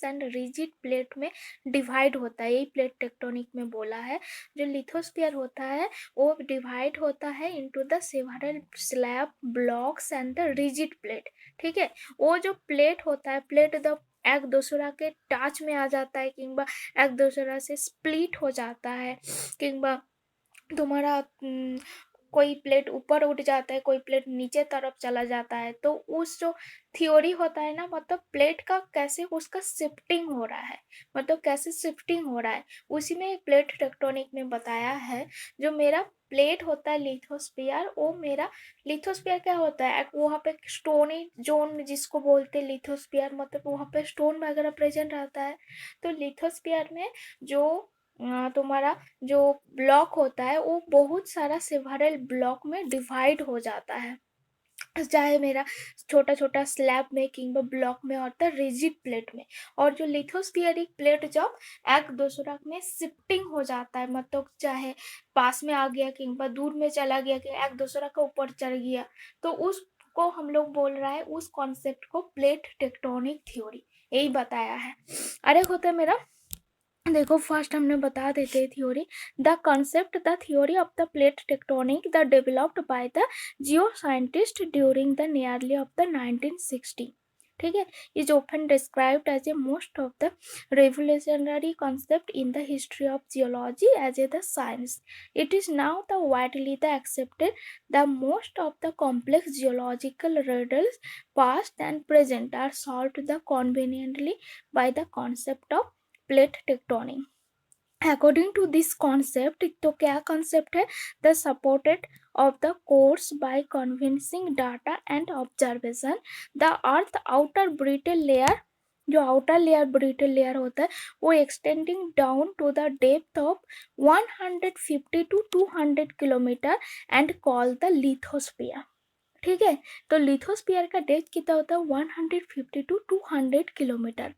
Blocks and rigid plate में divide होता है, यही प्लेट टेक्टोनिक में बोला है। जो लिथोस्फीयर होता है वो डिवाइड होता है into the several slab blocks and the rigid plate. ठीक है, वो जो प्लेट होता है, प्लेट द एक दूसरा के टच में आ जाता है, किंबा एक दूसरा से स्प्लिट हो जाता है, किंबा तुम्हारा कोई प्लेट ऊपर उठ जाता है, कोई प्लेट नीचे तरफ चला जाता है। तो उस जो थ्योरी होता है ना, मतलब प्लेट का कैसे उसका शिफ्टिंग हो रहा है, मतलब कैसे शिफ्टिंग हो रहा है, उसी में प्लेट टेक्टोनिक में बताया है। जो मेरा प्लेट होता है लिथोस्फीयर, वो मेरा लिथोस्फीयर क्या होता है, वहाँ पे स्टोनी जोन जिसको बोलते हैं लिथोस्फीयर, मतलब वहाँ पे स्टोन वगैरह प्रेजेंट रहता है। तो लिथोस्फीयर में जो तुम्हारा जो ब्लॉक होता है वो बहुत सारा सेवरल ब्लॉक में डिवाइड हो जाता है, चाहे मेरा छोटा छोटा स्लैब में किंबा ब्लॉक में होता है रिजिड प्लेट में। और जो लिथोस्फीयरिक प्लेट जब एक दूसरा में शिफ्टिंग हो जाता है, मतलब चाहे पास में आ गया किंबा दूर में चला गया कि एक दूसरा का ऊपर चढ़ गया, तो उसको हम लोग बोल रहा है, उस कॉन्सेप्ट को प्लेट टेक्टोनिक थ्योरी, यही बताया है। अरे होता है मेरा, देखो फर्स्ट हमने बता देते theory. The concept the theory of the plate tectonic the developed by the Jio scientist during the nearly of the 1960, ठीक है, is often described as a most of the revolutionary concept in the history of geology as a the science. It is now the widely the accepted the most of the complex geological riddles past and present are solved the conveniently by the concept of plate tectonic. According to this concept, तो क्या concept है, the supported of the course by convincing data and observation the earth outer brittle layer, जो outer layer brittle layer होता है वो extending down to the depth of 150 to 200 kilometre and call the lithosphere. ठीक है, तो lithosphere का depth कितना होता है, 150 to 200 किलोमीटर।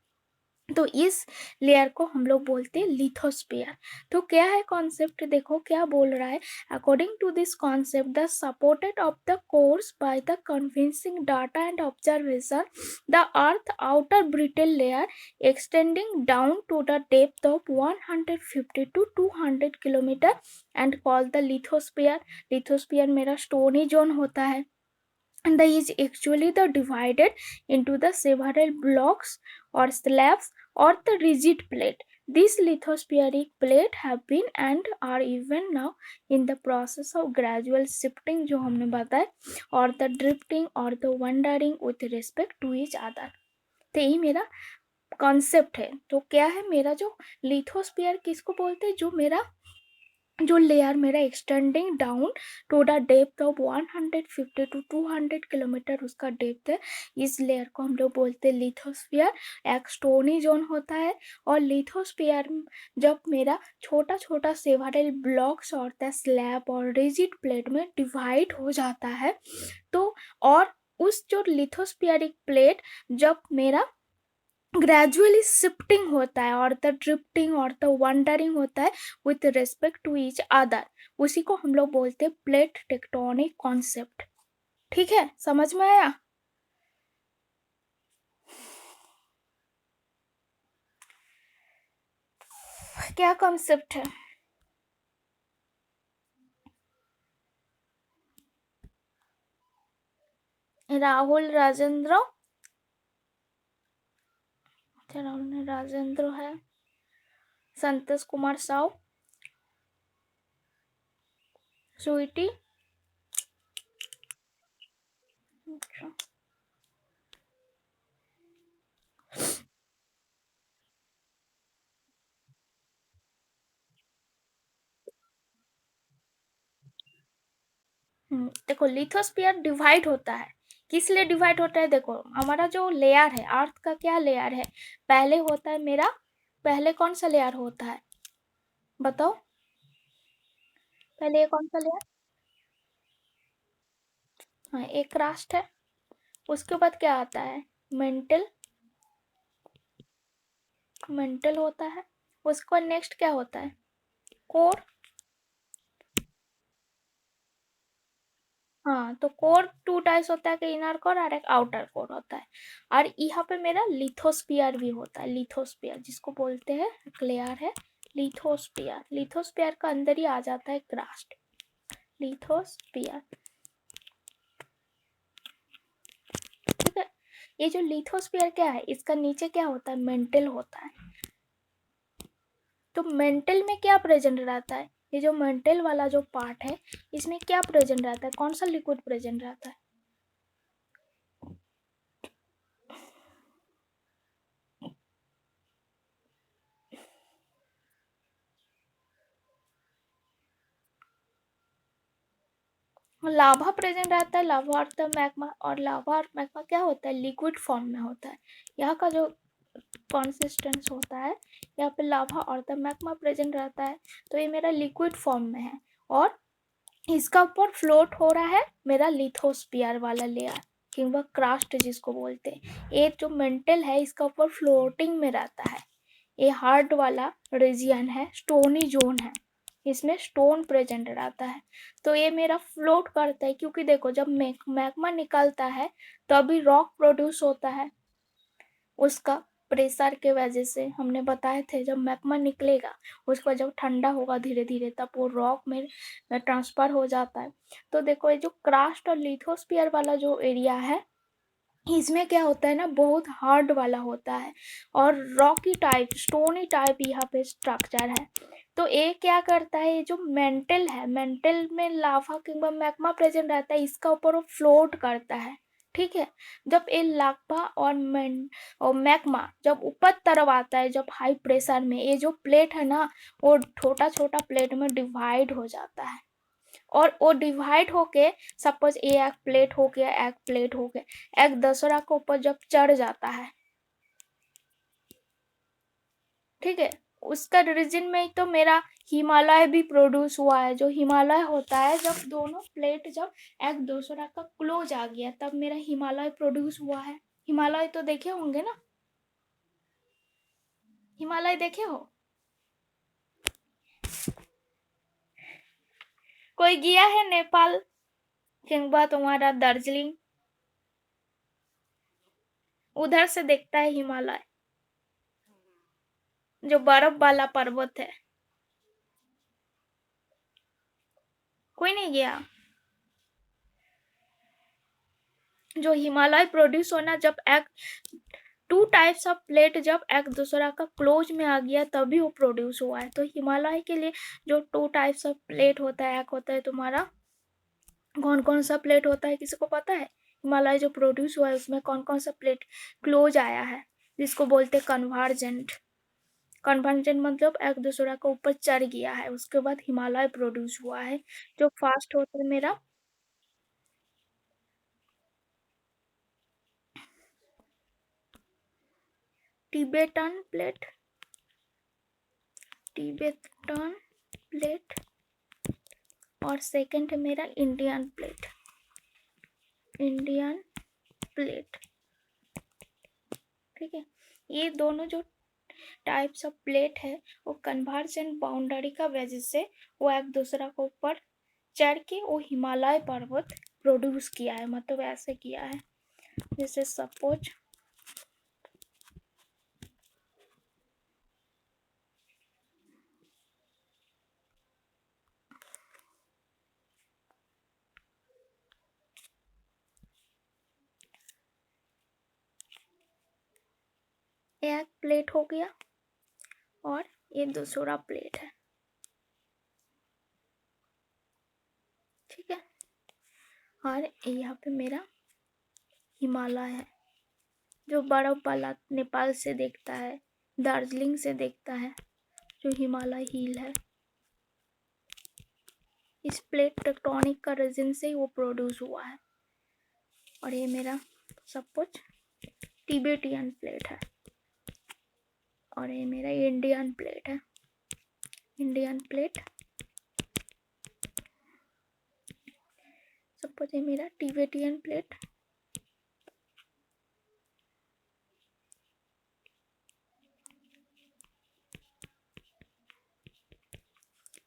तो इस लेयर को हम लोग बोलते हैं लिथोस्फीयर। तो क्या है कॉन्सेप्ट, देखो क्या बोल रहा है, according to this concept the supported of the course by the convincing data and observation the earth outer brittle layer extending down to the depth of 150 to 200 kilometre and call the lithosphere. Lithosphere मेरा stony zone होता है, and the is actually the divided into the several blocks or slabs or the rigid plate. These lithospheric plate have been and are even now in the process of gradual shifting, जो हमने बताया, और the drifting or the wandering with respect to each other। तो यही मेरा concept है। तो क्या है मेरा जो लिथोस्फीयर किसको बोलते हैं, जो मेरा जो लेयर मेरा extending down to the depth of 150 to 200 kilometre उसका डेप्थ है, इस लेयर को हम लोग बोलते हैं लिथोस्फीयर। एक स्टोनी जोन होता है, और लिथोस्फीयर जब मेरा छोटा छोटा सेवरल ब्लॉक्स और स्लैब और रिजिड प्लेट में डिवाइड हो जाता है, तो और उस जो लिथोस्फीयरिक प्लेट जब मेरा ग्रेजुअली शिफ्टिंग होता है और द ड्रिफ्टिंग और द वंडरिंग होता है with respect to each other, उसी को हम लोग बोलते हैं प्लेट टेक्टोनिक कॉन्सेप्ट। ठीक है, समझ में आया? क्या कॉन्सेप्ट है? राहुल राजेंद्र, राहुल राजेंद्र है, संतोष कुमार साव, स्वीटी, अच्छा। देखो लिथोस्फीयर डिवाइड होता है, किस लिए डिवाइड होता है, देखो हमारा जो लेयर है अर्थ का, क्या लेयर है, पहले होता है मेरा, पहले कौन सा लेयर होता है बताओ, पहले ये कौन सा लेयर, हाँ एक राष्ट्र है, उसके बाद क्या आता है, मेंटल, मेंटल होता है, उसके बाद नेक्स्ट क्या होता है, कोर, हाँ, तो कोर टू टाइप्स होता है कि इनर कोर और एक आउटर कोर होता है। और यहाँ पे मेरा लिथोस्फीयर भी होता है, लिथोस्फीयर जिसको बोलते हैं, क्लियर है, लिथोस्फीयर। लिथोस्फीयर का अंदर ही आ जाता है क्रस्ट, लिथोस्फीयर। ठीक है, ये जो लिथोस्फीयर क्या है, इसका नीचे क्या होता है, मेंटल होता है। तो मेंटल में क्या प्रेजेंट रहता है, ये जो मेंटल वाला जो पार्ट है, इसमें क्या प्रेजेंट रहता है, कौन सा लिक्विड प्रेजेंट रहता है? लावा प्रेजेंट रहता है, लावा और द मैग्मा। और लावा और मैग्मा क्या होता है, लिक्विड फॉर्म में होता है। यहाँ का जो कंसिस्टेंस होता है, यहाँ पे लावा और द मैग्मा प्रेजेंट रहता है, तो ये मेरा लिक्विड फॉर्म में है। और इसका ऊपर फ्लोट हो रहा है मेरा लिथोस्फीयर वाला लेयर, किंवा क्रास्ट जिसको बोलते हैं। ये जो मेंटल है, इसका ऊपर फ्लोटिंग में रहता है। ये हार्ड वाला रीजियन है, स्टोनी जोन है, इसमें स्टोन प्रेजेंट रहता है। तो ये मेरा फ्लोट करता है, क्योंकि देखो जब मैग्मा निकलता है तो अभी रॉक प्रोड्यूस होता है, उसका प्रेशर के वजह से हमने बताए थे, जब मैग्मा निकलेगा उसको जब ठंडा होगा धीरे धीरे, तब वो रॉक में ट्रांसफर हो जाता है। तो देखो ये जो क्रास्ट और लिथोस्फीयर वाला जो एरिया है, इसमें क्या होता है ना, बहुत हार्ड वाला होता है और रॉकी टाइप, स्टोनी टाइप यहाँ पे स्ट्रक्चर है। तो ये क्या करता है, ये जो मेंटल है, मेंटल में लावा किंवा मैग्मा प्रेजेंट रहता है, इसका ऊपर वो फ्लोट करता है। ठीक है, जब ये लावा और मैग्मा जब ऊपर तरफ आता है, जब हाई प्रेशर में, ये जो प्लेट है ना, वो छोटा छोटा प्लेट में डिवाइड हो जाता है। और वो डिवाइड होके, सपोज ये एक प्लेट हो गया, एक प्लेट हो गया, एक दूसरा के ऊपर जब चढ़ जाता है, ठीक है, उसका रीजन में तो मेरा हिमालय भी प्रोड्यूस हुआ है। जो हिमालय होता है, जब दोनों प्लेट जब एक दूसरा का क्लोज आ गया, तब मेरा हिमालय प्रोड्यूस हुआ है। हिमालय तो देखे होंगे ना, हिमालय देखे हो? कोई गया है नेपाल, किंवा तुम्हारा दार्जिलिंग, उधर से देखता है हिमालय, जो बर्फ वाला पर्वत है। कोई नहीं गया? जो हिमालय प्रोड्यूस होना, जब एक टू टाइप्स ऑफ प्लेट जब एक दूसरा का क्लोज में आ गया, तभी वो प्रोड्यूस हुआ है। तो हिमालय के लिए जो टू टाइप्स ऑफ प्लेट होता है, एक होता है तुम्हारा, कौन कौन सा प्लेट होता है, किसी को पता है? हिमालय जो प्रोड्यूस हुआ है उसमें कौन कौन सा प्लेट क्लोज आया है, जिसको बोलते हैं कन्वर्जेंट। कन्वर्जेंट मतलब एक दूसरा का ऊपर चढ़ गया है, उसके बाद हिमालय प्रोड्यूस हुआ है। जो फास्ट होता है मेरा टिबेटन प्लेट, टिबेटन प्लेट। और सेकंड है मेरा इंडियन प्लेट, इंडियन प्लेट। ठीक है, ये दोनों जो टाइप्स ऑफ प्लेट है, वो कन्वर्जेंट बाउंड्री का वजह से वो एक दूसरा को ऊपर चढ़ के वो हिमालय पर्वत प्रोड्यूस किया है, मतलब ऐसे किया है। जैसे सपोज एक प्लेट हो गया और ये दूसरा प्लेट है। ठीक है, और यहाँ पे मेरा हिमालय है, जो बर्फ वाला नेपाल से देखता है, दार्जिलिंग से देखता है, जो हिमालय हिल है। इस प्लेट टेक्टोनिक का रीजन से ही वो प्रोड्यूस हुआ है। और ये मेरा सपोज टिबेटियन प्लेट है, और ये मेरा इंडियन प्लेट है, इंडियन प्लेट। सपोज ये मेरा टिबेटियन प्लेट,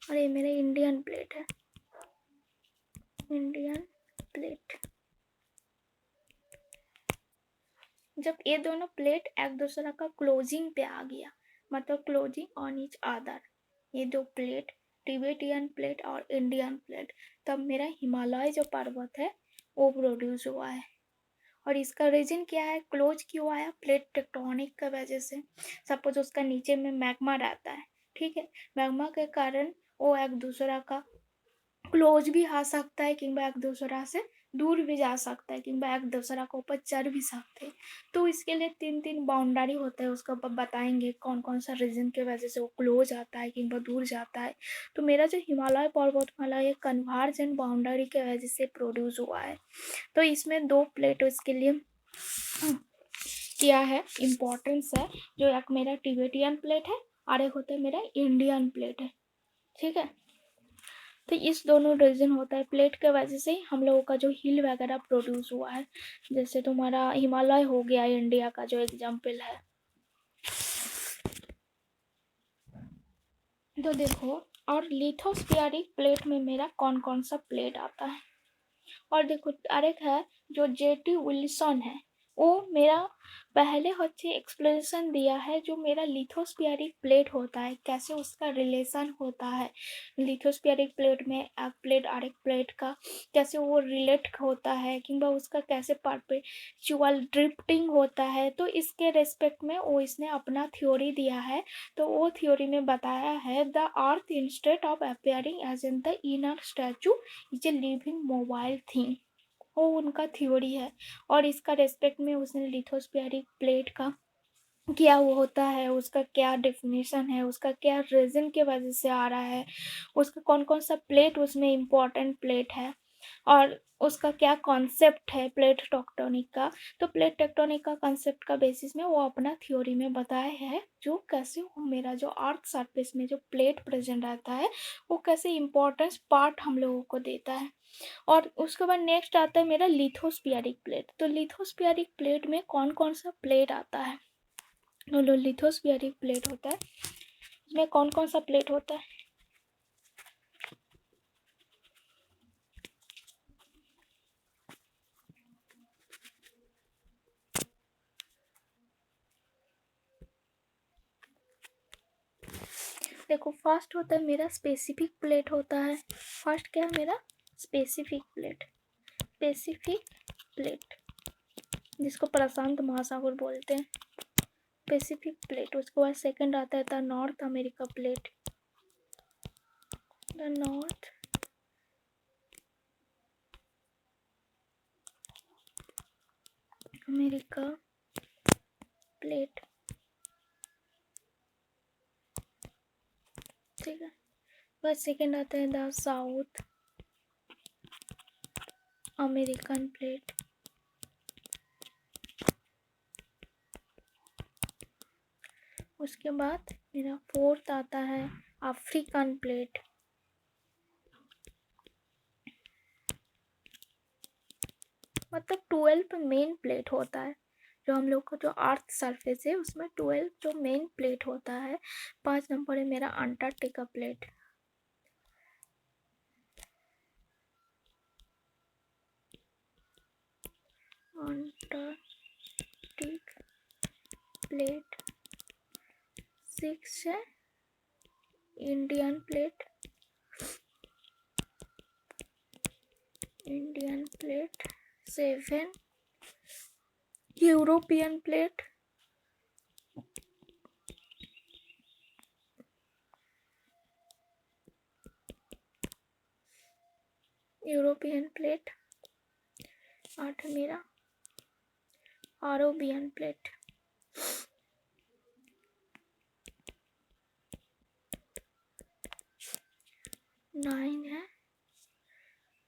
और ये मेरा इंडियन प्लेट है, इंडियन जब ये दोनों प्लेट एक दूसरा का क्लोजिंग पे आ गया, मतलब क्लोजिंग ऑन ईच अदर, ये दो प्लेट, तिब्बतियन प्लेट और इंडियन प्लेट, तब मेरा हिमालय जो पर्वत है वो प्रोड्यूस हुआ है। और इसका रीजन क्या है, क्लोज क्यों आया, प्लेट टेक्टोनिक की वजह से। सपोज उसका नीचे में मैग्मा रहता है, ठीक है, मैग्मा के कारण वो एक दूसरा का क्लोज भी आ सकता है, किंबा एक दूसरा से दूर भी जा सकता है, किंबा एक दूसरा के ऊपर चढ़ भी सकते हैं। तो इसके लिए 3 बाउंड्री होता है, उसको बताएंगे कौन कौन सा रीजन के वजह से वो क्लोज आता है किंबा दूर जाता है। तो मेरा जो हिमालय पर्वतमाला ये कन्वर्जेंट बाउंड्री के वजह से प्रोड्यूस हुआ है। तो इसमें 2 प्लेट इसके लिए क्या है, इम्पोर्टेंस है, जो एक मेरा तिब्बतियन प्लेट है और एक होता है मेरा इंडियन प्लेट है, ठीक है। तो इस दोनों रीजन होता है, प्लेट के वजह से ही हम लोगों का जो हिल वगैरह प्रोड्यूस हुआ है। जैसे तुम्हारा हिमालय हो गया इंडिया का जो एग्जाम्पल है। तो देखो, और लिथोस्फेरिक प्लेट में मेरा कौन कौन सा प्लेट आता है, और देखो आरेख है जो जेटी विल्सन है, वो मेरा पहले होचे एक्सप्लेनेशन दिया है जो मेरा लिथोस्फेरिक प्लेट होता है, कैसे उसका रिलेशन होता है। लिथोस्फेरिक प्लेट में एक प्लेट और एक प्लेट का कैसे वो रिलेट होता है, किंबा उसका कैसे परपेचुअल ड्रिफ्टिंग होता है। तो इसके रेस्पेक्ट में वो इसने अपना थ्योरी दिया है। तो वो थ्योरी में बताया है the earth instead of appearing as in the inner statue is a living mobile thing, वो उनका थ्योरी है। और इसका रेस्पेक्ट में उसने लिथोस्फेरिक प्लेट का क्या वो होता है, उसका क्या डेफिनेशन है, उसका क्या रीजन के वजह से आ रहा है, उसका कौन कौन सा प्लेट उसमें इम्पोर्टेंट प्लेट है, और उसका क्या कॉन्सेप्ट है प्लेट टेक्टोनिक का। तो प्लेट टेक्टोनिक का कॉन्सेप्ट का बेसिस में वो अपना थ्योरी में बताया है, जो कैसे वो मेरा जो अर्थ सरफेस में जो प्लेट प्रेजेंट रहता है वो कैसे इम्पोर्टेंस पार्ट हम लोगों को देता है। और उसके बाद नेक्स्ट आता है मेरा लिथोस्फेरिक प्लेट। तो लिथोस्फेरिक प्लेट में कौन कौन सा प्लेट आता है, तो लिथोस्फेरिक प्लेट होता है, इसमें कौन कौन सा प्लेट होता है। देखो फर्स्ट होता है मेरा स्पेसिफिक प्लेट होता है। फर्स्ट क्या है मेरा, स्पेसिफिक प्लेट, स्पेसिफिक प्लेट जिसको प्रशांत महासागर बोलते हैं, पैसिफिक प्लेट। उसके बाद सेकंड आता है the north America plate, the north America plate, ठीक है। बस सेकंड आता है द साउथ अमेरिकन प्लेट, उसके बाद मेरा फोर्थ आता है अफ्रीकन प्लेट, मतलब 12 मेन प्लेट होता है जो हम लोग का जो अर्थ सरफेस है उसमें 12 जो मेन प्लेट होता है। 5 नंबर है मेरा अंटार्कटिका प्लेट, अंटार्कटिक प्लेट। 6 है Indian plate, Indian plate. 7 European plate, European plate. 8 मेरा अरेबियन प्लेट। 9 है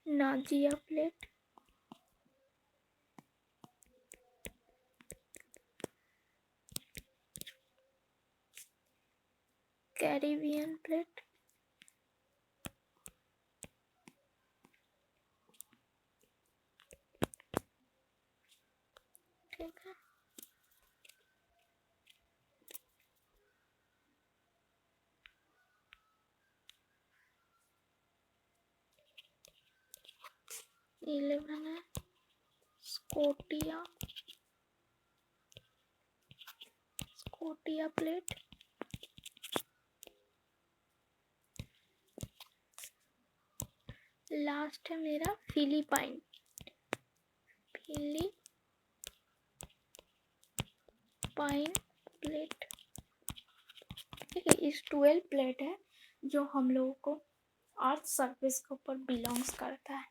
नाजिया प्लेट। 10 Caribbean plate. ठीक है, इलेवन है स्कोटिया स्कोटिया प्लेट, लास्ट है मेरा फिलीपाइन प्लेट। ठीक है, इस 12 प्लेट है जो हम लोगों को अर्थ सरफेस के ऊपर बिलोंग्स करता है।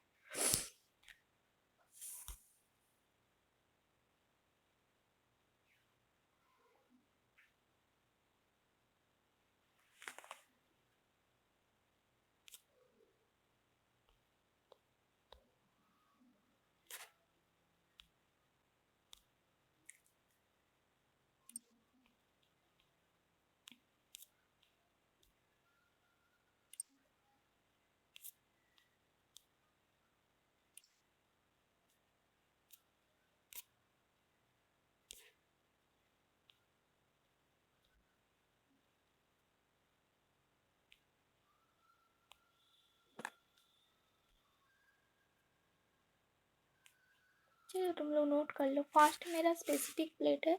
चलो तुम लोग नोट कर लो। फर्स्ट मेरा स्पेसिफिक प्लेट है,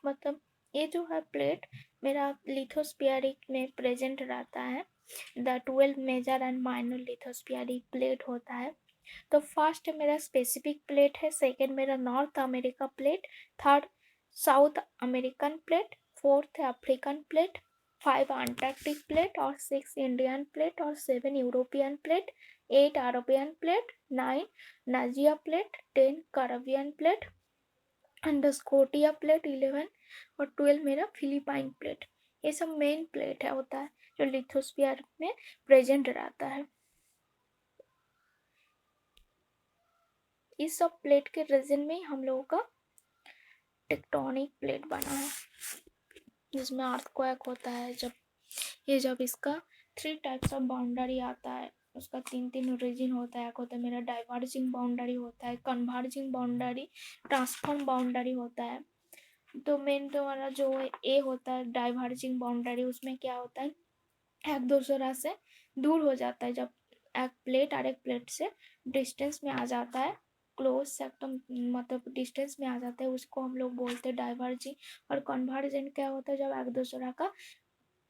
मतलब ये जो है प्लेट मेरा लिथोस्फीयरिक में प्रेजेंट रहता है। The 12 major and minor lithospheric plate होता है। तो फर्स्ट मेरा स्पेसिफिक प्लेट है, सेकेंड मेरा north America plate, third south American plate, fourth African plate, 5 Antarctic plate और 6 इंडियन प्लेट और 7 European plate, 8 Arabian plate, 9 Nazca plate, 10 Caribbean plate and Scotia plate 11 और 12 मेरा फिलीपाइन प्लेट। ये सब मेन प्लेट है होता है जो लिथोस्फीयर में प्रेजेंट रहता है। इस सब प्लेट के रीजन में हम लोगों का टेक्टोनिक प्लेट बना है, जिसमें अर्थक्वेक होता है। जब इसका 3 टाइप्स ऑफ बाउंड्री आता है, उसका 3 रीजन होता है। एक होता है मेरा डाइवर्जिंग बाउंड्री होता है, कन्वर्जिंग बाउंड्री, ट्रांसफॉर्म बाउंड्री होता है। तो मेन तो हमारा जो ए होता है डाइवर्जिंग बाउंड्री, उसमें क्या होता है, एक दूसरा से दूर हो जाता है। जब एक प्लेट और एक प्लेट से डिस्टेंस में आ जाता है, क्लोज से एकदम मतलब डिस्टेंस में आ जाता है, उसको हम लोग बोलते हैं डाइवर्जिंग। और कन्वर्जेंट क्या होता है, जब एक दूसरा का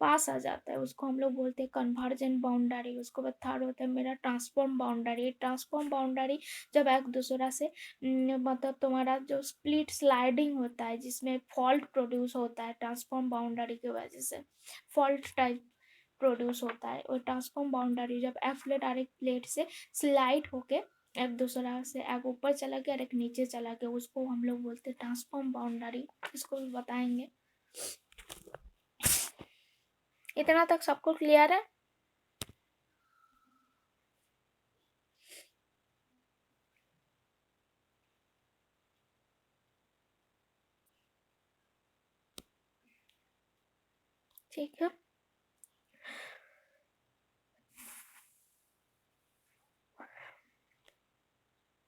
पास आ जाता है, उसको हम लोग बोलते हैं कन्वर्जेंट बाउंड्री। उसको बाद थर्ड होता है मेरा ट्रांसफॉर्म बाउंड्री। ट्रांसफॉर्म बाउंड्री जब एक दूसरा से मतलब तुम्हारा जो स्प्लिट स्लाइडिंग होता है, जिसमें फॉल्ट प्रोड्यूस होता है, ट्रांसफॉर्म बाउंड्री की वजह से फॉल्ट टाइप प्रोड्यूस होता है। और ट्रांसफॉर्म बाउंड्री जब एक प्लेट और एक प्लेट से स्लाइड होके एक दूसरा से एक ऊपर चला गया और एक नीचे चला गया, उसको हम लोग बोलते हैं ट्रांसफॉर्म बाउंड्री। इसको भी बताएंगे। इतना तक सबको क्लियर है? ठीक है,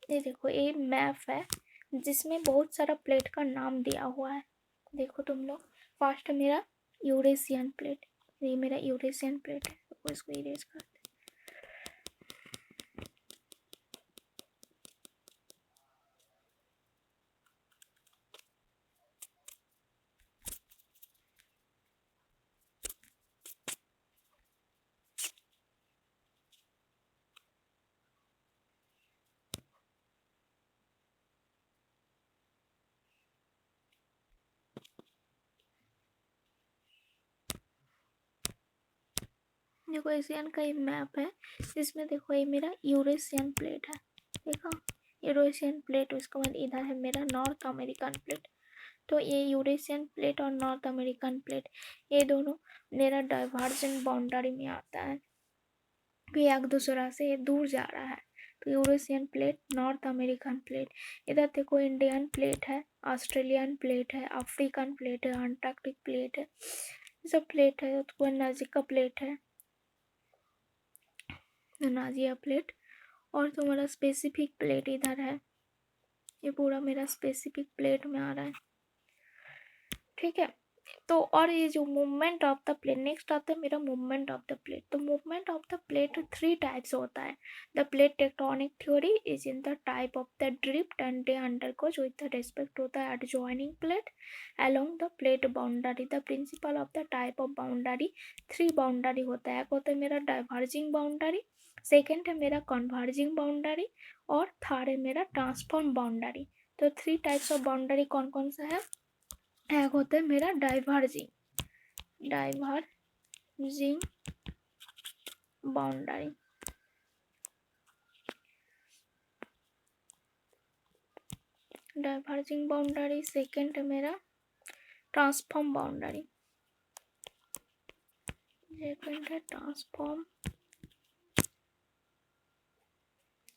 ये देखो ये मैप है जिसमें बहुत सारा प्लेट का नाम दिया हुआ है। देखो तुम लोग, फर्स्ट मेरा यूरेशियन प्लेट, ये मेरा यूरेशियन प्लेट है, तो इसको इरेज कर। देखो एशियन का ये मैप है, इसमें देखो ये मेरा यूरेशियन प्लेट है। देखो यूरेशियन प्लेट, उसके बाद इधर है मेरा नॉर्थ अमेरिकन प्लेट। तो ये यूरेशियन प्लेट और नॉर्थ अमेरिकन प्लेट ये दोनों मेरा डाइवर्जेंट बाउंड्री में आता है, कि एक दूसरा से ये दूर जा रहा है। तो Eurasian plate, north American plate, इधर देखो इंडियन प्लेट है, ऑस्ट्रेलियन प्लेट है, अफ्रीकन प्लेट है, अंटार्कटिक प्लेट है, ये सब प्लेट है। तो नाजिका प्लेट है, नाजिया प्लेट। और तुम्हारा स्पेसिफिक प्लेट इधर है, ये पूरा मेरा स्पेसिफिक प्लेट में आ रहा है। ठीक है, तो और ये जो movement of the plate, next आता है मेरा मूवमेंट ऑफ द प्लेट। तो movement of the plate 3 types होता है। The plate tectonic theory is in the type of the drift and they undergoes with the respect to the adjoining plate along the plate boundary. The principle of the type of boundary, 3 boundary होता है। एक होता है मेरा diverging boundary, second है मेरा converging boundary और third है मेरा ट्रांसफॉर्म बाउंड्री। तो 3 टाइप्स ऑफ बाउंड्री कौन कौन सा है? एक होता है मेरा diverging boundary, diverging boundary. Second है मेरा ट्रांसफॉर्म बाउंड्री, सेकेंड है ट्रांसफॉर्म,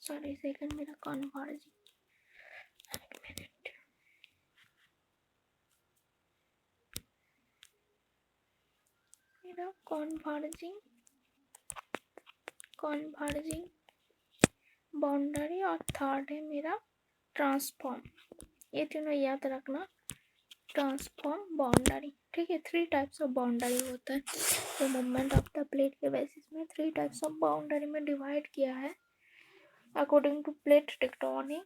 सॉरी सेकेंड मेरा कन्वर्जिंग। एक मिनट, मेरा कन्वर्जिंग बाउंड्री और थर्ड है मेरा ट्रांसफॉर्म। ये तीनों याद रखना, ट्रांसफॉर्म बाउंड्री। ठीक है, 3 टाइप्स ऑफ बाउंड्री होता है। तो मूवमेंट ऑफ द प्लेट के बेसिस में 3 टाइप्स ऑफ बाउंड्री में डिवाइड किया है अकॉर्डिंग टू प्लेट टेक्टोनिक।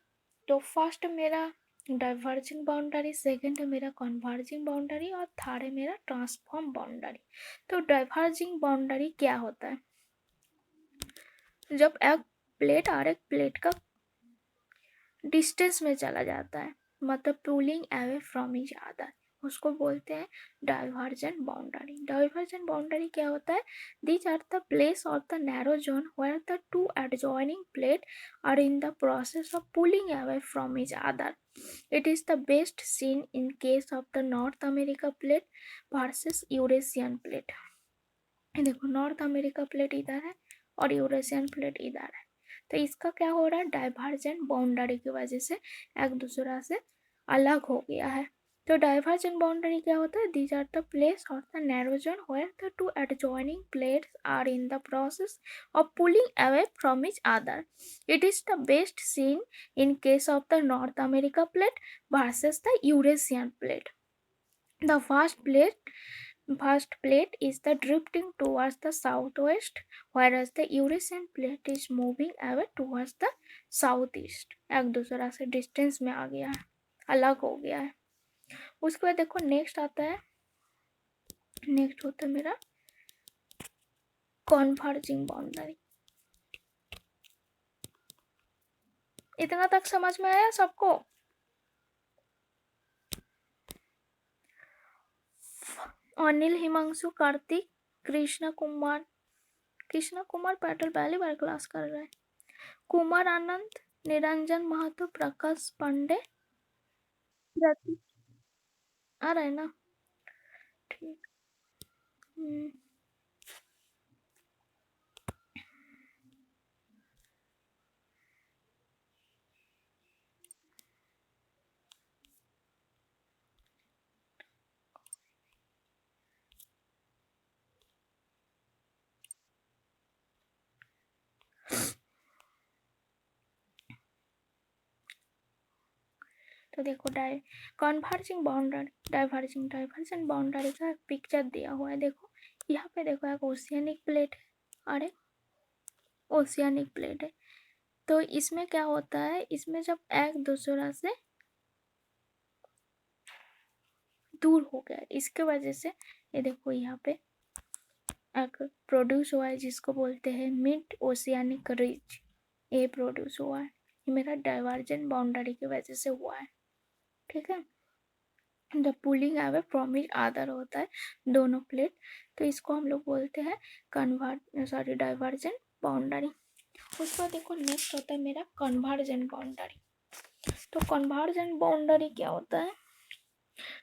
तो फर्स्ट मेरा डाइवर्जिंग बाउंड्री, सेकेंड है मेरा कन्वर्जिंग बाउंड्री और थर्ड है मेरा ट्रांसफॉर्म बाउंड्री। तो डाइवर्जिंग बाउंड्री क्या होता है? जब एक प्लेट और एक प्लेट का डिस्टेंस में चला जाता है, मतलब pulling away from each other, उसको बोलते हैं डाइवर्जेंट बाउंड्री। डाइवर्जेंट बाउंड्री क्या होता है? दीज आर द प्लेस और the narrow zone where the 2 adjoining plate are in the process of pulling away from each other. It is the best seen in case of the North America plate versus Eurasian plate. देखो, north America plate इधर है और Eurasian plate इधर है। तो इसका क्या हो रहा है? डाइवर्जेंट बाउंड्री की वजह से एक दूसरा से अलग हो गया है। तो डाइवर्जेंट बाउंड्री क्या होता है? दीज आर द प्लेस और the narrow zone where the 2 adjoining plates are in the process of pulling away from each other. It is the best seen in case of the North America plate versus the Eurasian plate. The first plate is the drifting towards the southwest, whereas the Eurasian plate is moving away towards the southeast. एक दूसरा से distance में आ गया है, अलग हो गया है। उसके बाद देखो नेक्स्ट आता है, नेक्स्ट होता है मेरा कन्वर्जिंग बाउंड्री। इतना तक समझ में आया सबको? अनिल, हिमांशु, कार्तिक, कृष्णा कुमार पैटल पहली बार क्लास कर रहे हैं। कुमार आनंद, निरंजन महतो, प्रकाश पांडे, आ रहा है ना? ठीक। तो देखो कन्वर्जिंग बाउंड्री, डाइवर्जेंट बाउंड्री का पिक्चर दिया हुआ है। देखो यहाँ पे देखो एक ओशियनिक प्लेट है, अरे ओशियनिक प्लेट है। तो इसमें क्या होता है? इसमें जब एक दूसरा से दूर हो गया, इसके वजह से ये देखो यहाँ पे एक प्रोड्यूस हुआ है जिसको बोलते हैं मिड ओशियनिक रिज। ये प्रोड्यूस हुआ है, ये मेरा डाइवर्जेंट बाउंड्री की वजह से हुआ है। ठीक है, the pulling away from each other होता है दोनों प्लेट, तो इसको हम लोग बोलते हैं डाइवर्जेंट बाउंड्री। उसका देखो नेक्स्ट होता है मेरा कन्वर्जेंट बाउंड्री। तो कन्वर्जेंट बाउंड्री क्या होता है?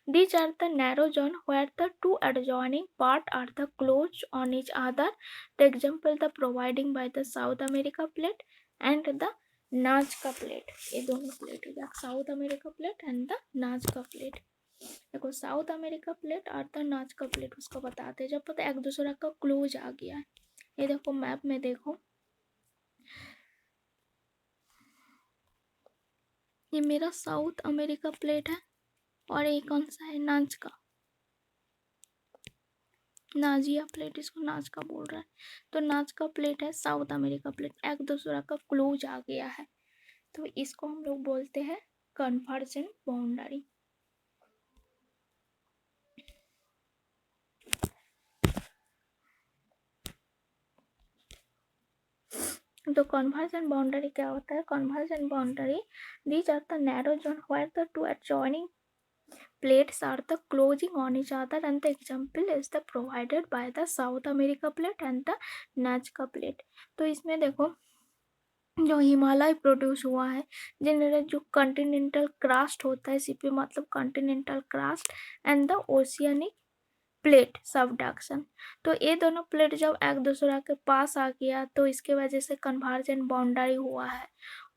These are the narrow zone where the 2 adjoining parts are the close on each other. The example the providing by the South America plate and the Nazca plate. ये दोनों plate है, south America plate and the Nazca plate. देखो south America plate और the Nazca plate उसको बताते हैं जब पता एक दूसरा का क्लोज आ गया है। ये देखो मैप में देखो, ये मेरा साउथ अमेरिका प्लेट है और ये कौन सा है? नाजका। नाजिया प्लेट, इसको नाजका बोल रहा है। तो नाजका प्लेट है साउथ अमेरिका प्लेट, एक दूसरा का क्लोज आ गया है, तो इसको हम लोग बोलते हैं कन्वर्जेंट बाउंड्री। तो कन्वर्जेंट बाउंड्री क्या होता है? Convergent boundary, these are the narrow zone where the two adjoining plates are the closing on each other, and the example is the provided by the South America plate and the Nazca plate। तो इसमें देखो जो Himalaya produce हुआ है, general जो continental क्रास्ट होता है, CP मतलब continental crust, and the oceanic plate subduction. तो ये दोनों प्लेट जब एक दूसरा के पास आ गया तो इसके वजह से कन्वर्जेंट बाउंड्री हुआ है।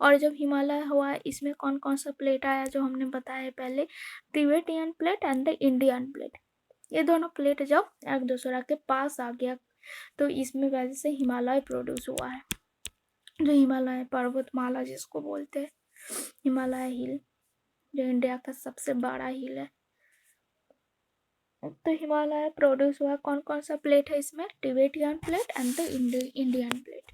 और जब हिमालय हुआ है, इसमें कौन कौन सा प्लेट आया जो हमने बताया पहले, Tibetan plate and the Indian plate. ये दोनों प्लेट जब एक दूसरा के पास आ गया तो इसमें वजह से हिमालय प्रोड्यूस हुआ है, जो हिमालय पर्वतमाला जिसको बोलते हैं, हिमालय हिल, जो इंडिया का सबसे बड़ा हिल है। तो हिमालय प्रोड्यूस हुआ कौन कौन सा प्लेट है इसमें, Tibetan plate and the Indian plate.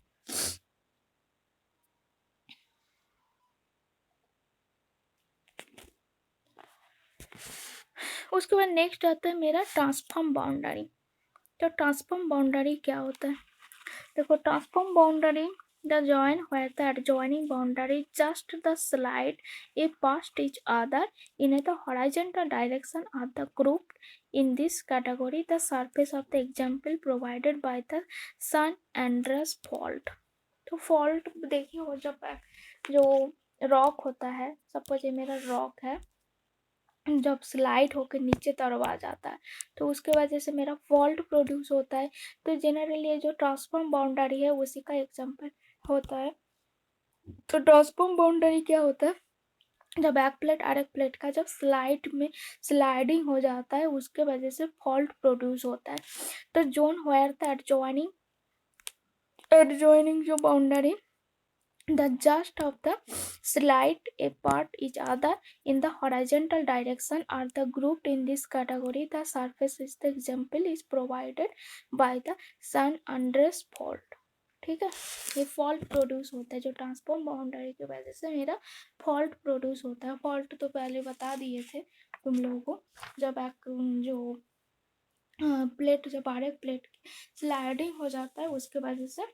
उसके बाद नेक्स्ट आता है मेरा ट्रांसफॉर्म बाउंड्री। तो ट्रांसफॉर्म बाउंड्री क्या होता है? देखो transform boundary, the join where the adjoining boundary just the slide a past each other in the horizontal direction are the grouped in this category the surface of the example provided by the San Andreas fault। तो fault देखिए हो, जब जो rock होता है, suppose ये मेरा rock है, जब स्लाइड होकर नीचे तरफ आ जाता है तो उसके वजह से मेरा फॉल्ट प्रोड्यूस होता है। तो जनरली ये जो ट्रांसफॉर्म बाउंड्री है उसी का एग्जांपल होता है। तो ट्रांसफॉर्म बाउंड्री क्या होता है? जब एक प्लेट और एक प्लेट का जब स्लाइडिंग हो जाता है उसके वजह से फॉल्ट प्रोड्यूस होता है। तो जोन वेयर द एडजॉइनिंग जो boundary the just of the slide apart each other in the horizontal direction are the grouped in this category the surface is the example is provided by the San Andreas fault। ठीक है, ये fault produce होता है, जो transform boundary की वजह से मेरा फॉल्ट प्रोड्यूस होता है। फॉल्ट तो पहले बता दिए थे तुम लोगों को, जब एक जो प्लेट, जब आर प्लेट स्लाइडिंग हो जाता है उसके वजह से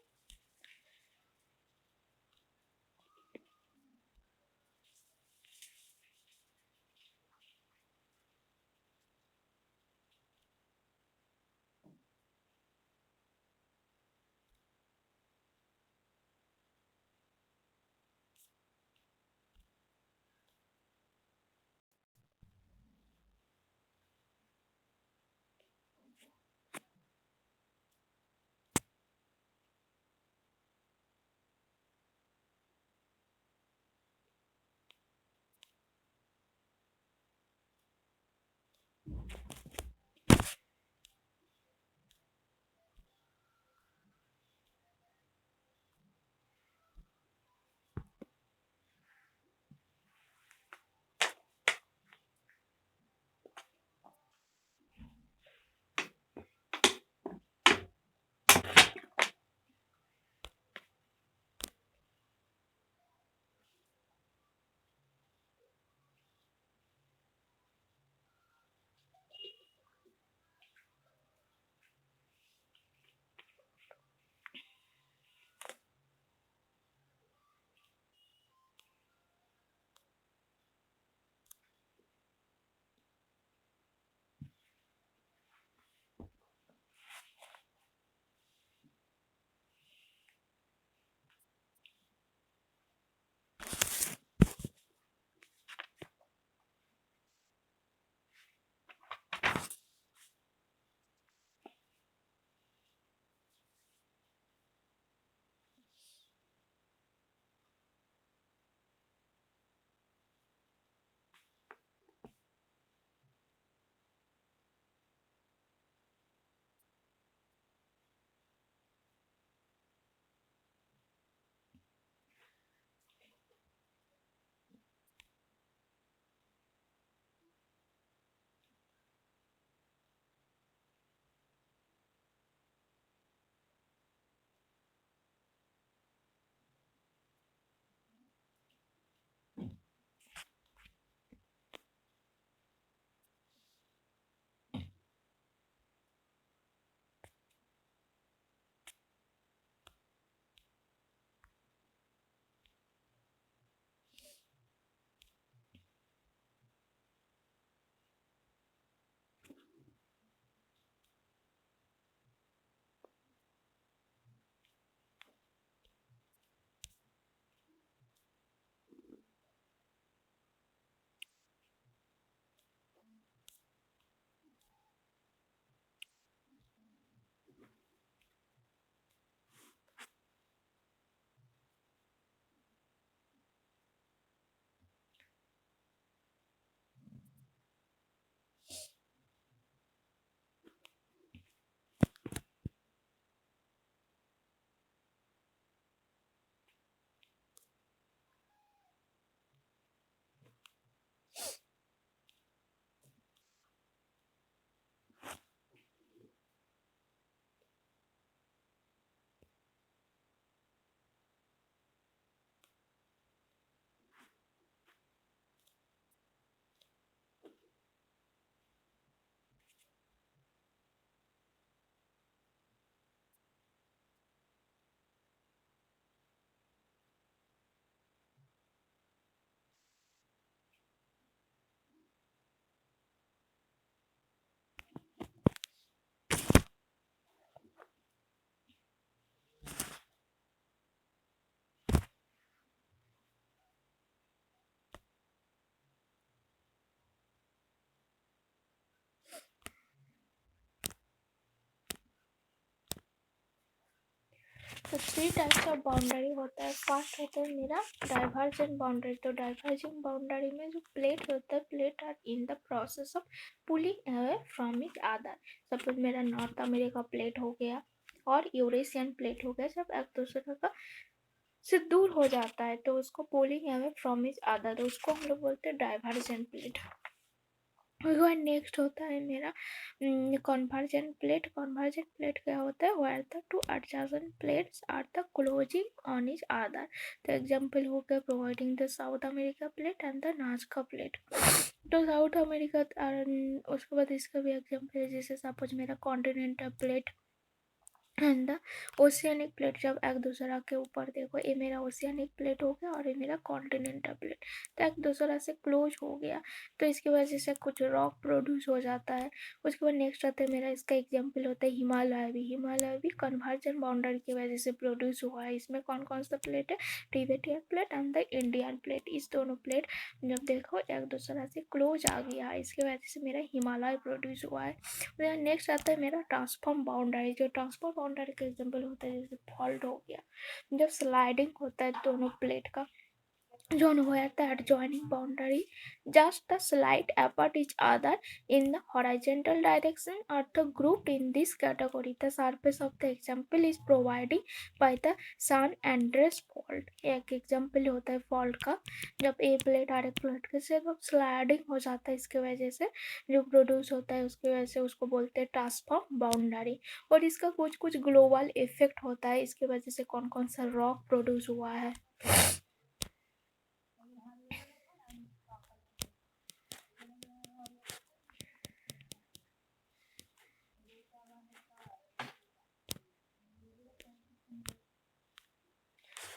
तो 3 टाइप्स ऑफ बाउंड्री होता है। फर्स्ट होता है मेरा डाइवर्जेंट बाउंड्री। तो डाइवर्जेंट बाउंड्री में जो प्लेट होता है, plate are in the process of pulling away from each other. Suppose मेरा नॉर्थ अमेरिका प्लेट हो गया और यूरेशियन प्लेट हो गया, जब एक दूसरे का से दूर हो जाता है तो उसको pulling away from each other, तो उसको हम लोग बोलते हैं डाइवर्जेंट प्लेट। उसके बाद नेक्स्ट होता है मेरा कन्वर्जेंट प्लेट। कन्वर्जेंट प्लेट क्या होता है, where the two adjacent plates are the closing on each other. तो एग्जांपल हो गया providing the South America plate and the Nazca plate. तो साउथ अमेरिका उसके बाद इसका भी एग्जांपल है, जैसे सपोज मेरा continental plate and the oceanic plate. जब एक दूसरा के ऊपर देखो, ये मेरा ओशियनिक प्लेट हो गया और ये मेरा कॉन्टिनेंटल प्लेट, तो एक दूसरा से क्लोज हो गया, तो इसकी वजह से कुछ रॉक प्रोड्यूस हो जाता है। उसके बाद नेक्स्ट आता है मेरा, इसका एग्जांपल होता है हिमालय भी। हिमालय भी कन्वर्जन बाउंड्री की वजह से प्रोड्यूस हुआ है। इसमें कौन कौन सा प्लेट है, Tibetan plate and the Indian plate. इस दोनों प्लेट जब देखो एक दूसरा से क्लोज आ गया, इसकी वजह से मेरा हिमालय प्रोड्यूस हुआ है। नेक्स्ट आता है मेरा ट्रांसफॉर्म बाउंड्री। जो ट्रांसफॉर्म बाउंड्री का एग्जांपल होता है, जैसे फॉल्ट हो गया, जब स्लाइडिंग होता है दोनों प्लेट का, जोन हो जाता है adjoining boundary just the slight apart each other in the horizontal direction are the grouped in this category. The surface of the example is provided by the San Andreas fault. एक example होता है fault का, जब ए plate are एक plate के से जब sliding हो जाता है, इसके वजह से जो प्रोड्यूस होता है उसकी वजह से उसको बोलते हैं ट्रांसफॉर्म बाउंड्री। और इसका कुछ कुछ ग्लोबल इफेक्ट होता है, इसके वजह से कौन कौन सा रॉक प्रोड्यूस हुआ है।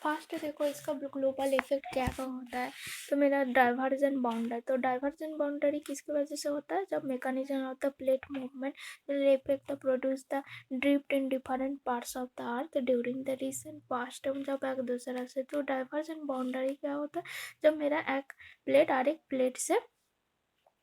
फर्स्ट देखो इसका ग्लोबल इफेक्ट क्या क्या होता है। तो मेरा डाइवर्जन बाउंड्री। तो डाइवर्जन बाउंड्री किसकी वजह से होता है, जब mechanism of the plate movement effect the produce the drift in different parts of the earth during the recent past. जब एक दूसरा से, तो डाइवर्जन बाउंड्री क्या होता है, जब मेरा एक प्लेट और एक प्लेट से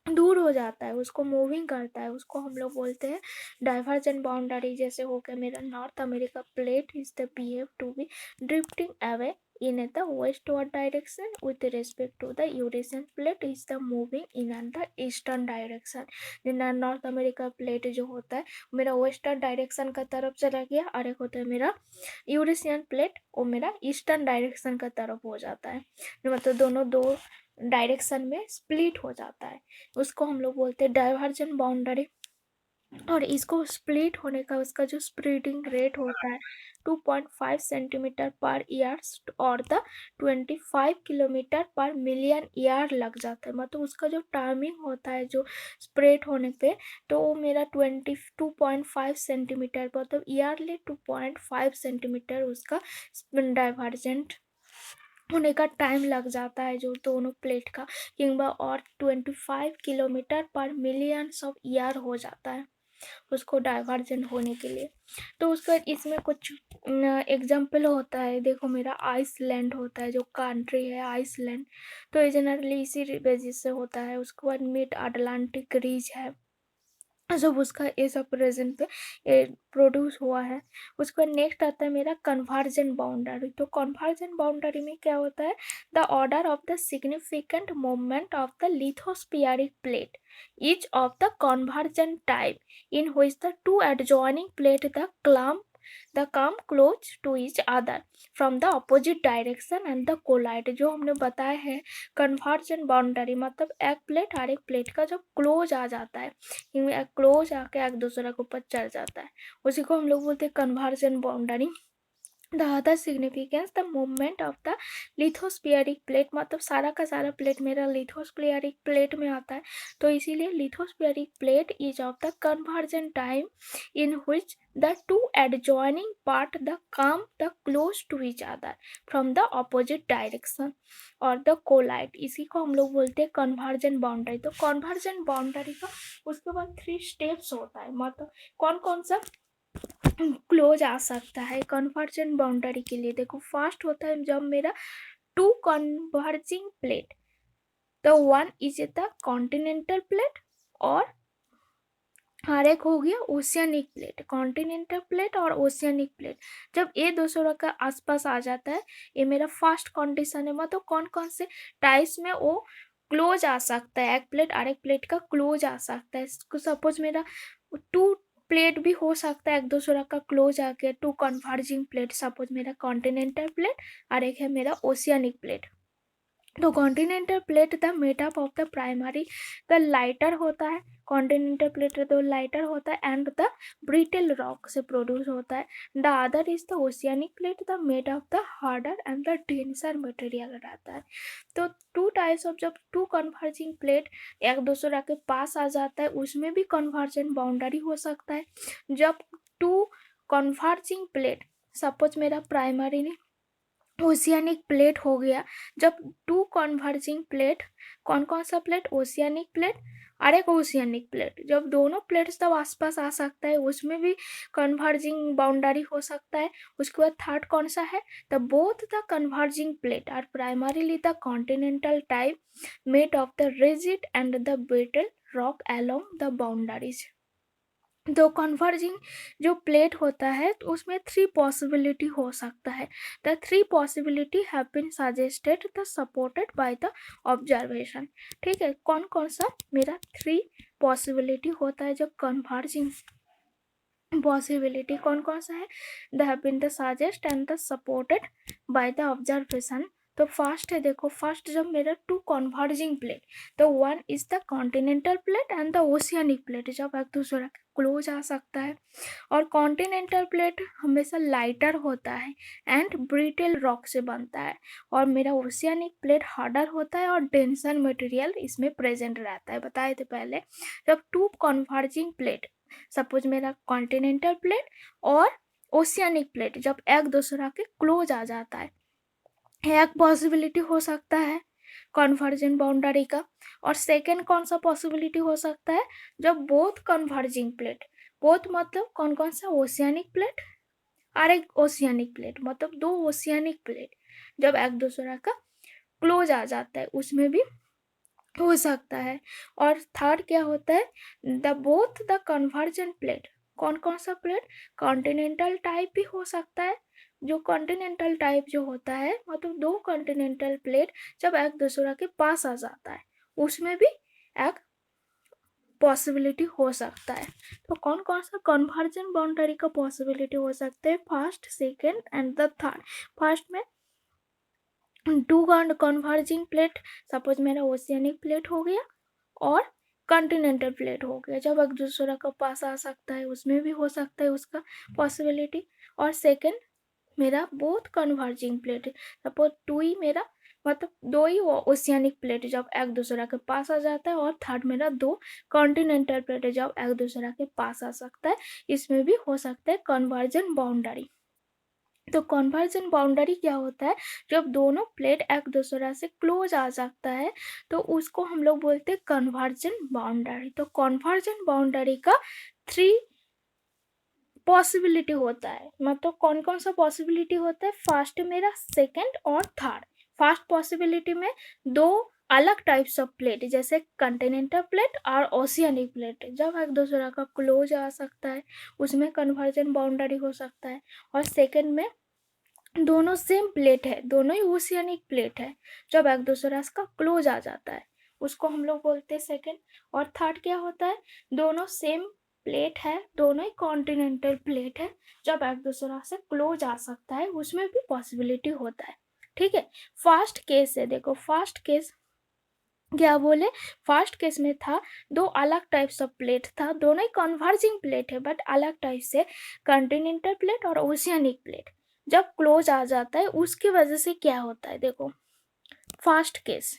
दूर हो जाता है, उसको मूविंग करता है, उसको हम लोग बोलते हैं डाइवर्जेंट बाउंड्री। जैसे हो गया मेरा north America plate is the behave to be drifting away in the westward direction with respect to the Eurasian plate is the moving in the eastern direction। जितना नॉर्थ अमेरिका प्लेट जो होता है मेरा western direction का तरफ चला गया, और एक होता है मेरा यूरेशियन प्लेट, वो मेरा ईस्टर्न डायरेक्शन का तरफ हो जाता है, मतलब दोनों दो डायरेक्शन में स्प्लिट हो जाता है, उसको हम लोग बोलते हैं डाइवर्जन बाउंड्री। और इसको स्प्लिट होने का उसका जो स्प्लिटिंग रेट होता है 2.5 सेंटीमीटर पर ईयर और द 25 किलोमीटर पर मिलियन ईयर लग जाता है। मतलब उसका जो टाइमिंग होता है जो स्प्रेड होने पे, तो वो मेरा 22.5 सेंटीमीटर, मतलब ईयरली 2.5 सेंटीमीटर उसका डाइवर्जेंट होने का टाइम लग जाता है, जो दोनों प्लेट का किंबा और 25 किलोमीटर पर मिलियंस ऑफ ईयर हो जाता है उसको डाइवर्जेंट होने के लिए। तो उसका इसमें कुछ एग्जाम्पल होता है, देखो मेरा आइसलैंड होता है, जो कंट्री है आइसलैंड, तो ये जनरली इसी बेसिस से होता है। उसके बाद मिड अटलांटिक रीज है, जब उसका ये सब प्रेजेंट पे प्रोड्यूस हुआ है। उसके बाद नेक्स्ट आता है मेरा कन्वर्जन बाउंड्री। तो कन्वर्जन बाउंड्री में क्या होता है, the order of the significant movement of the lithospheric plate each of the convergent type in which the two adjoining plate the come close to each other from the opposite direction and the collide। जो हमने बताया है conversion boundary मतलब एक plate और एक plate का जब क्लोज आ जाता है, एक क्लोज आके एक दूसरे के ऊपर चढ़ जाता है, उसी को हम लोग बोलते हैं convergent boundary. The other significance the movement of the lithospheric plate, मतलब सारा का सारा प्लेट मेरा लिथोस्फियरिक प्लेट में आता है, तो इसीलिए lithospheric plate is of the convergent time in which the two adjoining part the come the close to each other from the opposite direction और द कोलाइड, इसी को हम लोग बोलते हैं कन्वर्जन बाउंड्री। तो कन्वर्जन बाउंड्री का उसके बाद 3 स्टेप्स होता है, मतलब कौन कौन सा क्लोज आ सकता है कन्वर्जन बाउंड्री के लिए। देखो फर्स्ट होता है जब मेरा टू कन्वर्जिंग प्लेट, तो one is the continental plate और और एक हो गया ओशियनिक प्लेट, कॉन्टिनेंटल प्लेट और ओशियनिक प्लेट। जब ये दूसरों का आसपास आ जाता है, ये मेरा फर्स्ट कंडीशन है। मतलब कौन कौन से टाइप्स में वो क्लोज आ सकता है, एक प्लेट और एक प्लेट का क्लोज आ सकता है। सपोज मेरा टू प्लेट भी हो सकता है एक दूसरा का क्लोज आके, टू कन्वर्जिंग प्लेट। सपोज मेरा कॉन्टिनेंटल प्लेट और एक है मेरा ओशियनिक प्लेट। तो continental plate the made up of the primary, the lighter होता है कॉन्टिनेंटल प्लेट, तो लाइटर होता है एंड द ब्रिटल रॉक से प्रोड्यूस होता है। The other is the oceanic plate, the made of the harder and the denser material रहता है। तो टू टाइप्स ऑफ, जब टू कन्वर्जिंग प्लेट एक दूसरा के पास आ जाता है, उसमें भी कन्वर्जन बाउंड्री हो सकता है। जब टू कन्वर्जिंग प्लेट, सपोज मेरा प्राइमरी ओशियनिक प्लेट हो गया, जब टू कन्वर्जिंग प्लेट, कौन कौन सा प्लेट, ओशियनिक प्लेट और एक ओशियनिक प्लेट, जब दोनों प्लेट्स तब आसपास आ सकता है, उसमें भी कन्वर्जिंग बाउंड्री हो सकता है। उसके बाद थर्ड कौन सा है, the both the converging plate are primarily the continental type made of the rigid and the brittle rock along the boundaries. तो कन्वर्जिंग जो प्लेट होता है, तो उसमें थ्री पॉसिबिलिटी हो सकता है। The three possibility have been suggested the supported by the observation. ठीक है, कौन कौन सा मेरा थ्री पॉसिबिलिटी होता है जब कन्वर्जिंग, पॉसिबिलिटी कौन कौन सा है, the have been the suggest and the supported by the observation. तो फर्स्ट है, देखो फर्स्ट जब मेरा टू कन्वर्जिंग प्लेट, तो one is the continental plate and the oceanic plate, जब एक दूसरा के क्लोज आ सकता है। और कॉन्टिनेंटल प्लेट हमेशा लाइटर होता है एंड ब्रिटल रॉक से बनता है, और मेरा ओशियनिक प्लेट हार्डर होता है और डेंसर मटेरियल इसमें प्रेजेंट रहता है। बताए थे पहले, जब टू कन्वर्जिंग प्लेट, सपोज मेरा कॉन्टिनेंटल प्लेट और ओशियनिक प्लेट जब एक दूसरा के क्लोज आ जाता है, एक पॉसिबिलिटी हो सकता है कन्वर्जन बाउंड्री का। और सेकेंड कौन सा पॉसिबिलिटी हो सकता है, जब बोथ कन्वर्जिंग प्लेट, बोथ मतलब कौन कौन सा, ओशियनिक प्लेट और एक ओशियनिक प्लेट, मतलब दो ओशियनिक प्लेट जब एक दूसरा का क्लोज आ जाता है, उसमें भी हो सकता है। और थर्ड क्या होता है, the both the conversion plate, कौन कौन सा प्लेट, कॉन्टिनेंटल टाइप भी हो सकता है। जो कॉन्टिनेंटल टाइप जो होता है, मतलब दो कॉन्टिनेंटल प्लेट जब एक दूसरा के पास आ जाता है, उसमें भी एक पॉसिबिलिटी हो सकता है। तो कौन कौन सा कन्वर्जन बाउंड्री का पॉसिबिलिटी हो सकता है, first second and the third. First में टू कन्वर्जिंग प्लेट, सपोज मेरा ओशियनिक प्लेट हो गया और कॉन्टिनेंटल प्लेट हो गया, जब एक दूसरा का पास आ सकता है, उसमें भी हो सकता है उसका पॉसिबिलिटी। और सेकंड मेरा both converging plate, suppose two ही मेरा, मतलब दो ही ओशियनिक प्लेट जब एक दूसरा के पास आ जाता है, और थर्ड मेरा दो कॉन्टिनेंटल प्लेट जब एक दूसरा के पास आ सकता है, इसमें भी हो सकता है कन्वर्जन बाउंड्री। तो कन्वर्जन बाउंड्री क्या होता है, जब दोनों प्लेट एक दूसरा से क्लोज आ सकता है, तो उसको हम लोग बोलते हैं कन्वर्जन बाउंड्री। तो कन्वर्जन बाउंड्री का थ्री पॉसिबिलिटी होता है, मतलब कौन कौन सा पॉसिबिलिटी होता है, फर्स्ट मेरा, सेकंड और थर्ड। फर्स्ट पॉसिबिलिटी में दो अलग टाइप्स ऑफ प्लेट, जैसे कंटिनेंटल प्लेट और ओशियनिक प्लेट जब एक दूसरा का क्लोज आ सकता है, उसमें कन्वर्जन बाउंड्री हो सकता है। और सेकंड में दोनों सेम प्लेट है, दोनों ही ओशियनिक प्लेट है, जब एक दूसरा का क्लोज आ जाता है, उसको हम लोग बोलते हैं सेकंड। और थर्ड क्या होता है, दोनों सेम प्लेट है, दोनों ही कॉन्टिनेंटल प्लेट है, जब एक दूसरा से क्लोज आ सकता है, उसमें भी पॉसिबिलिटी होता है। ठीक है, फर्स्ट केस है, देखो फर्स्ट केस क्या बोले, फर्स्ट केस में था दो अलग टाइप्स ऑफ प्लेट था, दोनों ही कन्वर्जिंग प्लेट है बट अलग टाइप से, कॉन्टिनेंटल प्लेट और ओशियनिक प्लेट जब क्लोज आ जाता है, उसकी वजह से क्या होता है, देखो first case,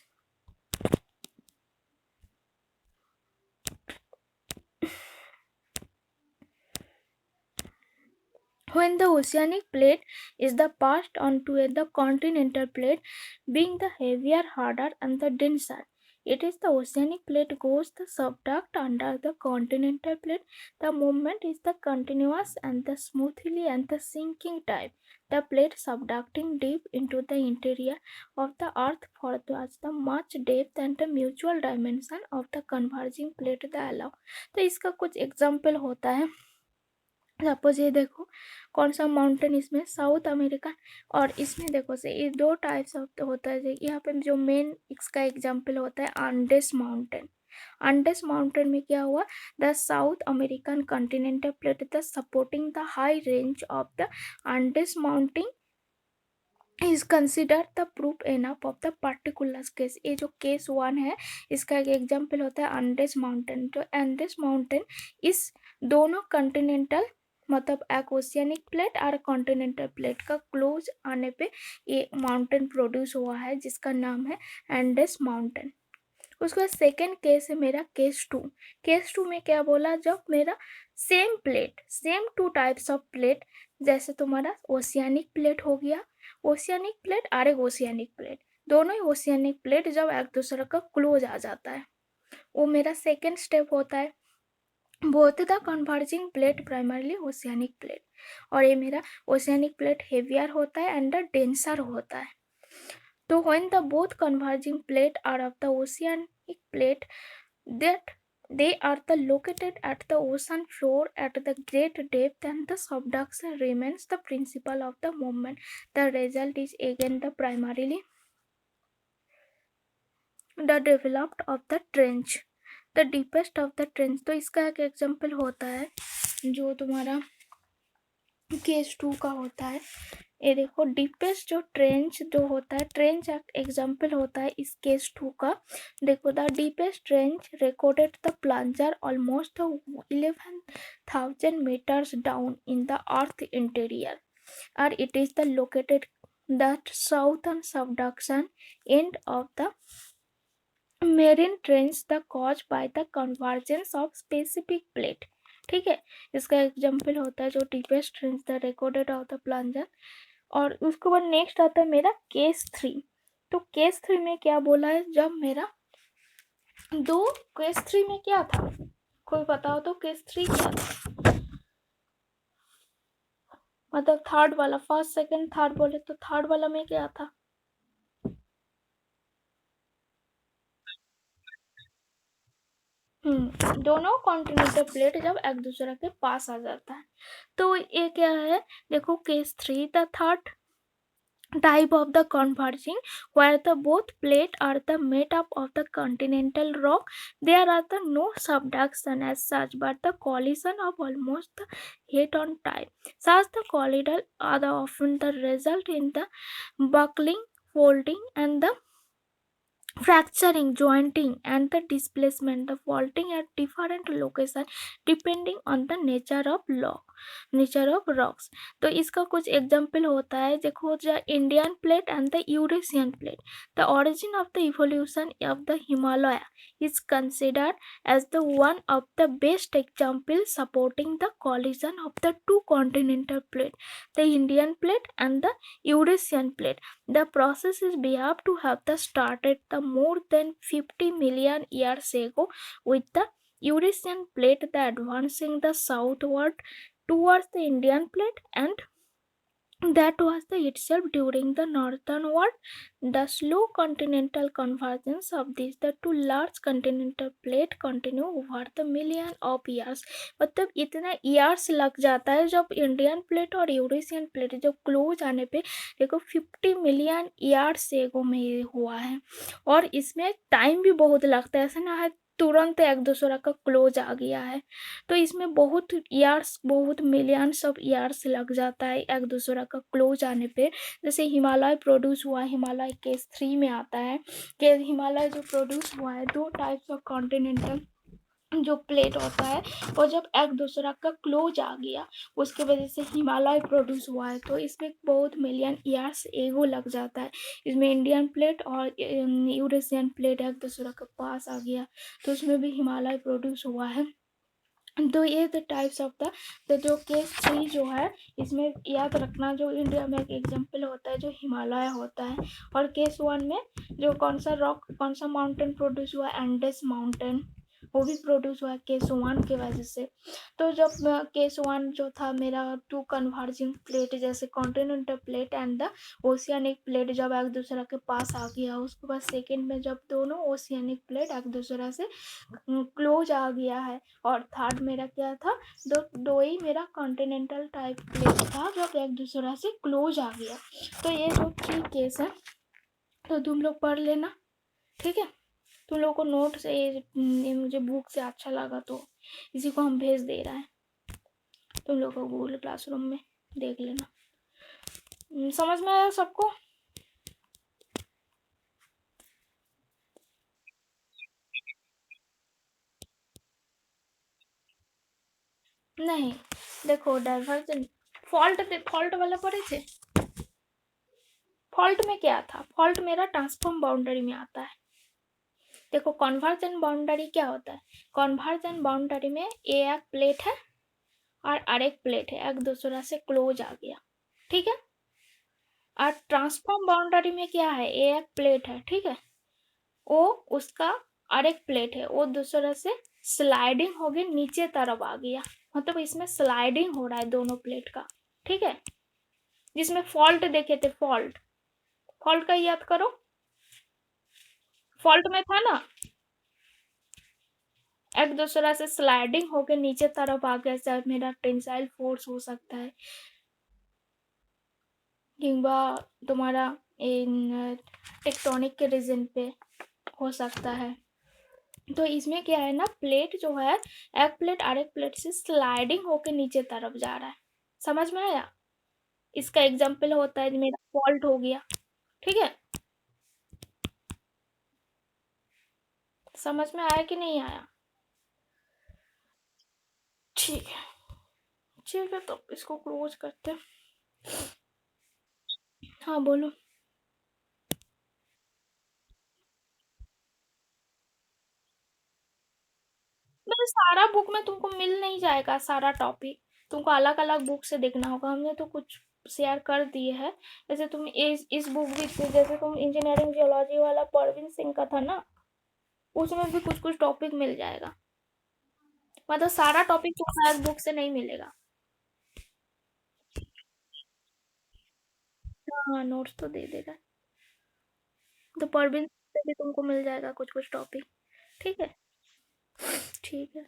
when the oceanic plate is the passed on to the continental plate, being the heavier, harder and the denser, It is the oceanic plate goes the subduct under the continental plate. The movement is the continuous and the smoothly and the sinking type. The plate subducting deep into the interior of the earth for the much depth and the mutual dimension of the converging plate the allow. तो इसका कुछ example होता है। Suppose ये देखो कौन सा mountain, इसमें साउथ अमेरिका, और इसमें देखो से ये दो टाइप्स ऑफ होता है। यहाँ पे जो मेन इसका एग्जाम्पल होता है अंडेस माउंटेन। अंडेस माउंटेन में क्या हुआ, the south American continental plate the supporting the high range of the Andes mountain is consider the proof enough of the particular case. ये जो केस 1 है इसका एक एग्जाम्पल होता है अंडेस माउंटेन। जो अंडेस माउंटेन इस दोनों कॉन्टिनेंटल मतलब एक ओशियनिक प्लेट और कॉन्टिनेंटल प्लेट का क्लोज आने पे ये माउंटेन प्रोड्यूस हुआ है जिसका नाम है एंडेस माउंटेन। उसके बाद सेकेंड केस है मेरा केस 2। केस 2 में क्या बोला, जब मेरा same plate, same two types of plate, जैसे तुम्हारा ओशियनिक प्लेट हो गया, ओशियनिक प्लेट और एक ओशियनिक प्लेट, दोनों ही ओशियनिक प्लेट जब एक दूसरे का क्लोज आ जाता है वो मेरा सेकेंड स्टेप होता है। Both the converging plate primarily oceanic plate, और ये मेरा ओशियनिक प्लेट हेवियर होता है एंड डेंसर होता है। तो when the both converging plate are of the oceanic plate, that they are the located at the ocean floor at the great depth and the subduction remains the principle of the movement. The result is again the primarily the developed of the trench, the deepest of the trench। तो इसका एक example होता है जो तुम्हारा case 2 का होता है। ये देखो डीपेस्ट जो ट्रेंच जो होता है, ट्रेंच एक एग्जाम्पल होता है इस केस 2 का। देखो the deepest trench recorded the plunger almost 11,000 meters down in the earth interior और it is the located that southern subduction end of the marine trench the cause by the convergence of specific plate. ठीक है, इसका example होता है जो deepest trench the recorded of the plunger. और उसके बाद नेक्स्ट आता है मेरा केस 3। तो केस 3 में क्या बोला है, जब मेरा दो, केस 3 में क्या था, कोई बताओ तो केस 3 क्या था, मतलब थर्ड वाला, फर्स्ट सेकंड थर्ड बोले तो थर्ड वाला में क्या था, दोनों कॉन्टिनेंटल प्लेट जब एक दूसरे के पास आ जाता है तो ये क्या है। देखो case 3 the third type of the converging where the both plate are the made up of the continental rock. There are the no subduction as such but the collision of almost the head on type. Such the collider are the often the result in the buckling, folding and the fracturing, jointing and the displacement, the faulting at different location depending on the nature of rocks। तो इसका कुछ example होता है, देखो the Indian plate and the Eurasian plate. The origin of the evolution of the Himalaya is considered as the one of the best examples supporting the collision of the two continental plates, the Indian plate and the Eurasian plate। The process is believed to have started the more than 50 million years ago with the Eurasian plate advancing the southward towards the Indian plate, and that was the itself during the northern world. The slow continental convergence of these the two large continental plate continue over the million of years। मतलब इतना years लग जाता है जब Indian plate और Eurasian plate जब close आने पे, देखो 50 मिलियन ईयर्स एगो में ये हुआ है और इसमें टाइम भी बहुत लगता है, ऐसा ना है तुरंत एक दूसरा का क्लोज आ गया है। तो इसमें बहुत ईयर्स, बहुत मिलियंस ऑफ ईयर्स लग जाता है एक दूसरा का क्लोज आने पे। जैसे हिमालय प्रोड्यूस हुआ, हिमालय केस 3 में आता है कि हिमालय जो प्रोड्यूस हुआ है दो टाइप्स ऑफ कॉन्टिनेंटल जो प्लेट होता है वो जब एक दूसरा का क्लोज आ गया उसके वजह से हिमालय प्रोड्यूस हुआ है। तो इसमें बहुत मिलियन ईयर्स एगो लग जाता है। इसमें इंडियन प्लेट और यूरेशियन प्लेट एक दूसरा के पास आ गया तो उसमें भी हिमालय प्रोड्यूस हुआ है। तो ये द टाइप्स ऑफ द, तो जो केस 3 जो है इसमें याद रखना, जो इंडिया में एक एग्जाम्पल होता है जो हिमालय होता है, और केस 1 में जो कौन सा रॉक, कौन सा माउंटेन प्रोड्यूस हुआ, एंडेस माउंटेन, वो भी प्रोड्यूस हुआ केस 1 की वजह से। तो जब केस 1 जो था मेरा, टू कन्वर्जिंग प्लेट जैसे continental plate and the oceanic plate जब एक दूसरे के पास आ गया, उसके बाद सेकेंड में जब दोनों ओशियनिक प्लेट एक दूसरे से क्लोज आ गया है, और थर्ड मेरा क्या था, दो ही मेरा कॉन्टिनेंटल टाइप प्लेट था जो एक दूसरा से क्लोज आ गया। तो ये जो 3 केस है तो तुम लोग पढ़ लेना, ठीक है। तुम लोग को नोट से ये मुझे बुक से अच्छा लगा तो इसी को हम भेज दे रहा है, तुम लोग को गूगल क्लासरूम में देख लेना। समझ में आया सबको? नहीं, देखो डाइवर्जन, फॉल्ट वाला पढ़े थे। फॉल्ट में क्या था, फॉल्ट मेरा ट्रांसफॉर्म बाउंड्री में आता है। देखो कन्वर्जन बाउंड्री क्या होता है, कन्वर्जन बाउंड्री में एक प्लेट है और अरेक प्लेट है, एक दूसरा से क्लोज आ गया, ठीक है। और ट्रांसफॉर्म बाउंड्री में क्या है, एक प्लेट है, ठीक है, वो उसका अरेक प्लेट है, वो दूसरे से स्लाइडिंग हो गई, नीचे तरफ आ गया, मतलब इसमें स्लाइडिंग हो रहा है दोनों प्लेट का, ठीक है। जिसमें फॉल्ट देखे थे, फॉल्ट, फॉल्ट का याद करो, फॉल्ट में था ना, एक दूसरा से स्लाइडिंग होकर नीचे तरफ आ गया, शायद मेरा टेंसाइल फोर्स हो सकता है, किंवा तुम्हारा इन टेक्टोनिक के रीजन पे हो सकता है। तो इसमें क्या है ना, प्लेट जो है एक प्लेट अरेक प्लेट से स्लाइडिंग होके नीचे तरफ जा रहा है, समझ में आया? इसका एग्जाम्पल होता है मेरा फॉल्ट हो गया, ठीक है। समझ में आया कि नहीं आया? ठीक है, ठीक है, तो इसको क्लोज करते हैं। हाँ बोलो। मेरे सारा बुक में तुमको मिल नहीं जाएगा सारा टॉपिक, तुमको अलग अलग बुक से देखना होगा, हमने तो कुछ शेयर कर दिए हैं। जैसे तुम इस बुक भी से, जैसे तुम इंजीनियरिंग जियोलॉजी वाला परवीन सिंह का था ना, उसमें भी कुछ कुछ टॉपिक मिल जाएगा, मतलब सारा टॉपिक तुमको एक बुक से नहीं मिलेगा। हाँ नोट्स तो दे देगा, तो परवीन से भी तुमको मिल जाएगा कुछ कुछ टॉपिक, ठीक है। ठीक है।